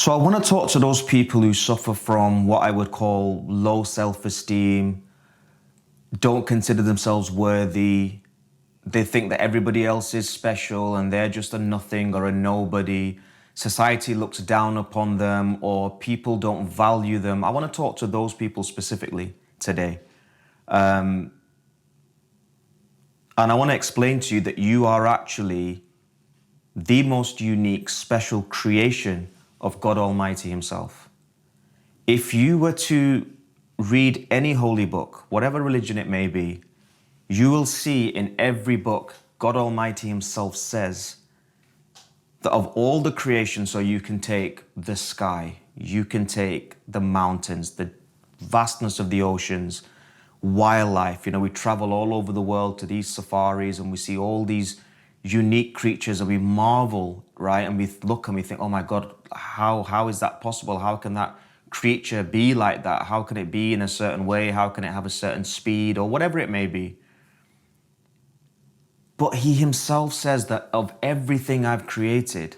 So I want to talk to those people who suffer from what I would call low self-esteem, don't consider themselves worthy. They think that everybody else is special and they're just a nothing or a nobody. Society looks down upon them or people don't value them. I want to talk to those people specifically today. And I want to explain to you that you are actually the most unique, special creation of God Almighty Himself. If you were to read any holy book, whatever religion it may be, you will see in every book, God Almighty Himself says that of all the creation, so you can take the sky, you can take the mountains, the vastness of the oceans, wildlife. You know, we travel all over the world to these safaris and we see all these unique creatures and we marvel, right? And we look and we think, oh my God, how is that possible? How can that creature be like that? How can it be in a certain way? How can it have a certain speed or whatever it may be? But He Himself says that of everything I've created,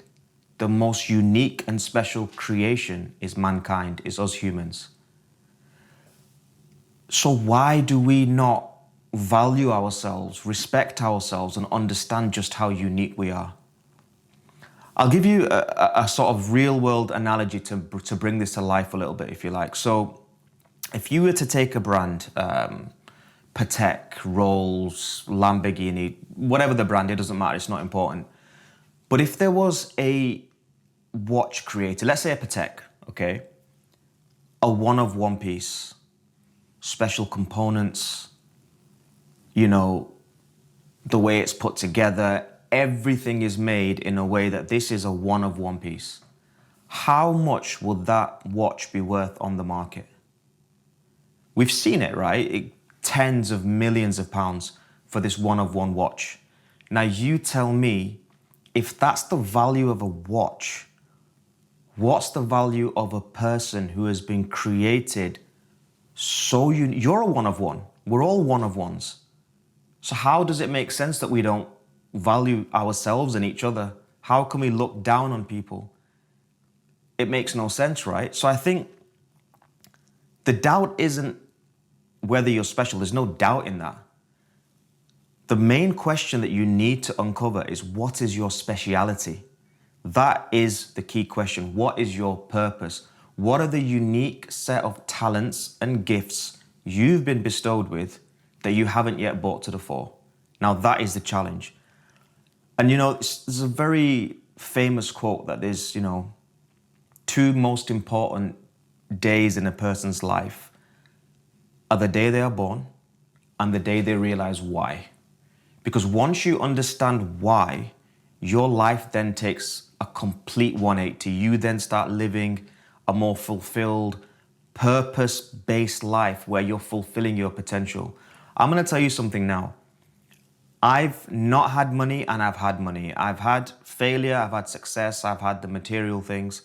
the most unique and special creation is mankind, is us humans. So why do we not value ourselves, respect ourselves, and understand just how unique we are? I'll give you a sort of real-world analogy to bring this to life a little bit, if you like. So if you were to take a brand, Patek, Rolls, Lamborghini, whatever the brand, it doesn't matter, it's not important. But if there was a watch creator, let's say a Patek, okay? A one-of-one piece, special components, you know, the way it's put together, everything is made in a way that this is a one-of-one piece. How much would that watch be worth on the market? We've seen it, right? Tens of millions of pounds for this one-of-one watch. Now you tell me, if that's the value of a watch, what's the value of a person who has been created so you're a one-of-one. We're all one-of-ones. So how does it make sense that we don't value ourselves and each other? How can we look down on people? It makes no sense, right? So I think the doubt isn't whether you're special. There's no doubt in that. The main question that you need to uncover is, what is your speciality? That is the key question. What is your purpose? What are the unique set of talents and gifts you've been bestowed with that you haven't yet brought to the fore? Now that is the challenge. And you know, there's a very famous quote that there's, you know, two most important days in a person's life are the day they are born and the day they realize why. Because once you understand why, your life then takes a complete 180. You then start living a more fulfilled, purpose-based life where you're fulfilling your potential. I'm going to tell you something now. I've not had money and I've had money. I've had failure, I've had success, I've had the material things.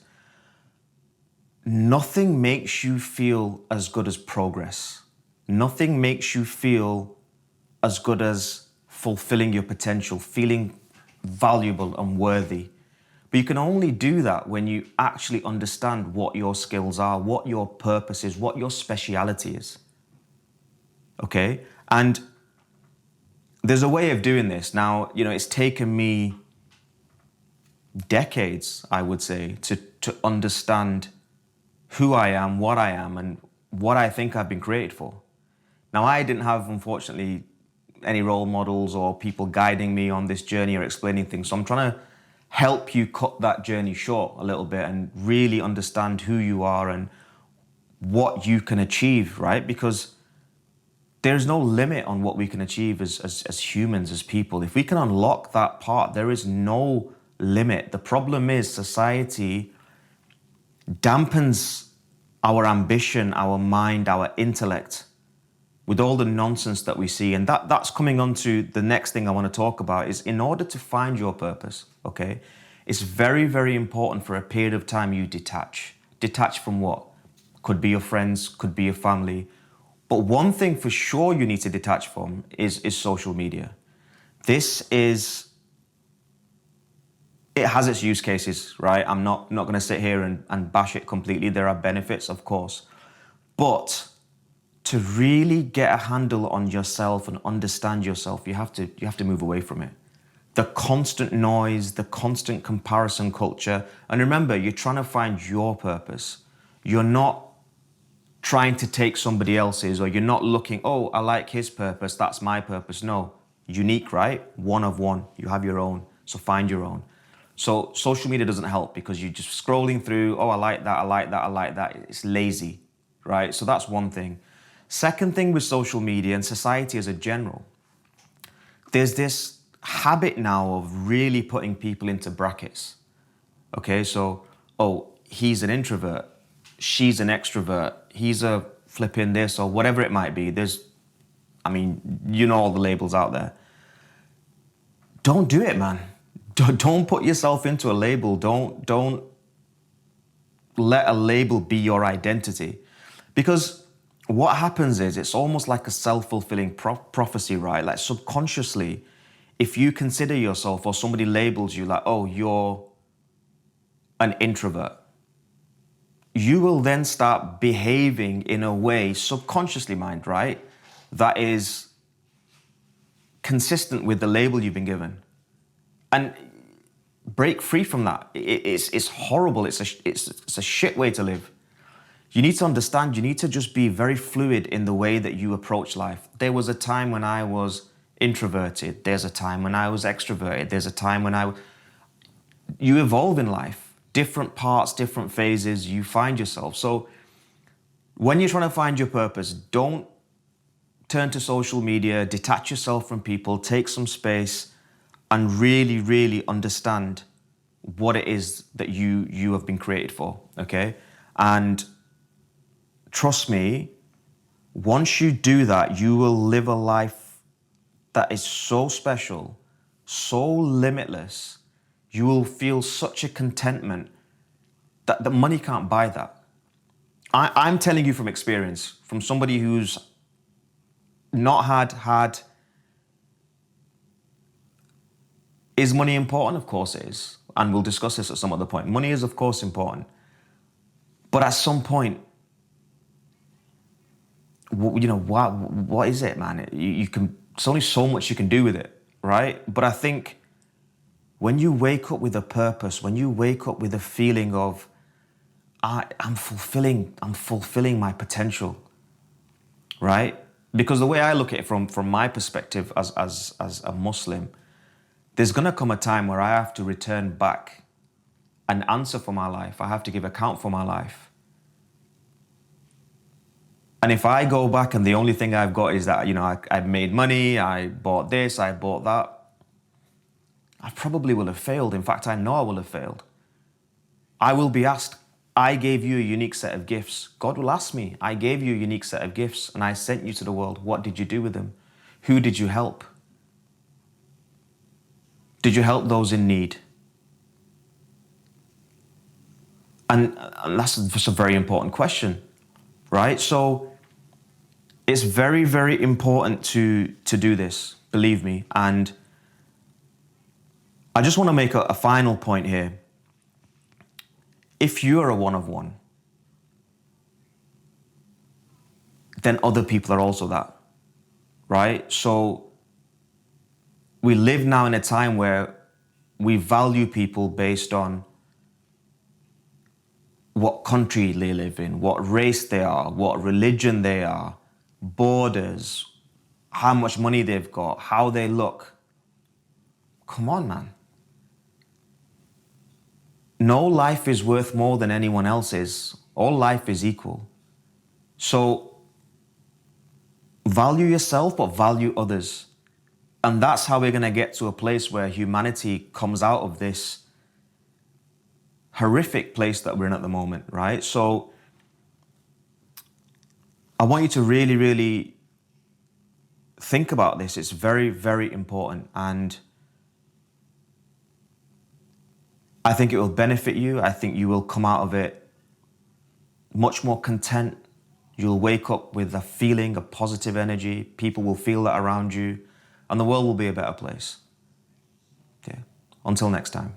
Nothing makes you feel as good as progress. Nothing makes you feel as good as fulfilling your potential, feeling valuable and worthy. But you can only do that when you actually understand what your skills are, what your purpose is, what your speciality is. Okay? And there's a way of doing this. Now, you know, it's taken me decades, I would say, to understand who I am, and what I think I've been created for. Now, I didn't have, unfortunately, any role models or people guiding me on this journey or explaining things. So I'm trying to help you cut that journey short a little bit and really understand who you are and what you can achieve, right? Because there's no limit on what we can achieve as humans, as people. If we can unlock that part, there is no limit. The problem is society dampens our ambition, our mind, our intellect with all the nonsense that we see. And that's coming on to the next thing I want to talk about is, in order to find your purpose, okay, it's very, very important for a period of time you detach. Detach from what? Could be your friends, could be your family. But one thing for sure you need to detach from is social media. This is it has its use cases, right? I'm not going to sit here and bash it completely. There are benefits, of course. But to really get a handle on yourself and understand yourself, you have to move away from it. The constant noise, the constant comparison culture. And remember, you're trying to find your purpose. You're not trying to take somebody else's, or you're not looking, oh, I like his purpose, that's my purpose. No, unique, right? One of one. You have your own, so find your own. So social media doesn't help because you're just scrolling through, oh, I like that, I like that, I like that. It's lazy, right? So that's one thing. Second thing with social media and society as a general, there's this habit now of really putting people into brackets. Okay, so, oh, he's an introvert, she's an extrovert, he's a flipping this or whatever it might be. You know all the labels out there. Don't do it, man. Don't put yourself into a label. Don't let a label be your identity. Because what happens is it's almost like a self-fulfilling prophecy, right? Like subconsciously, if you consider yourself or somebody labels you like, oh, you're an introvert, you will then start behaving in a way, subconsciously mind, right, that is consistent with the label you've been given. And break free from that. It's horrible. It's a shit way to live. You need to understand, you need to just be very fluid in the way that you approach life. There was a time when I was introverted. There's a time when I was extroverted. There's a time when you evolve in life. Different parts, different phases, you find yourself. So when you're trying to find your purpose, don't turn to social media, detach yourself from people, take some space and really, really understand what it is that you have been created for, okay? And trust me, once you do that, you will live a life that is so special, so limitless. You will feel such a contentment that the money can't buy that. I'm telling you from experience, from somebody who's not had. Is money important? Of course it is. And we'll discuss this at some other point. Money is, of course, important. But at some point, what is it, man? It's only so much you can do with it, right? But I think when you wake up with a purpose, when you wake up with a feeling of, I'm fulfilling my potential, right? Because the way I look at it from my perspective as a Muslim, there's going to come a time where I have to return back and answer for my life. I have to give account for my life. And if I go back and the only thing I've got is that, I made money, I bought this, I bought that, I probably will have failed. In fact, I know I will have failed. I will be asked, I gave you a unique set of gifts. God will ask me, I gave you a unique set of gifts and I sent you to the world. What did you do with them? Who did you help? Did you help those in need? And that's just a very important question, right? So it's very, very important to do this, believe me. And I just want to make a final point here. If you're a one of one, then other people are also that, right? So we live now in a time where we value people based on what country they live in, what race they are, what religion they are, borders, how much money they've got, how they look. Come on, man. No life is worth more than anyone else's. All life is equal. So value yourself, but value others. And that's how we're going to get to a place where humanity comes out of this horrific place that we're in at the moment, right? So I want you to really, really think about this. It's very, very important. And I think it will benefit you. I think you will come out of it much more content. You'll wake up with a feeling of positive energy. People will feel that around you, and the world will be a better place. Yeah. Until next time.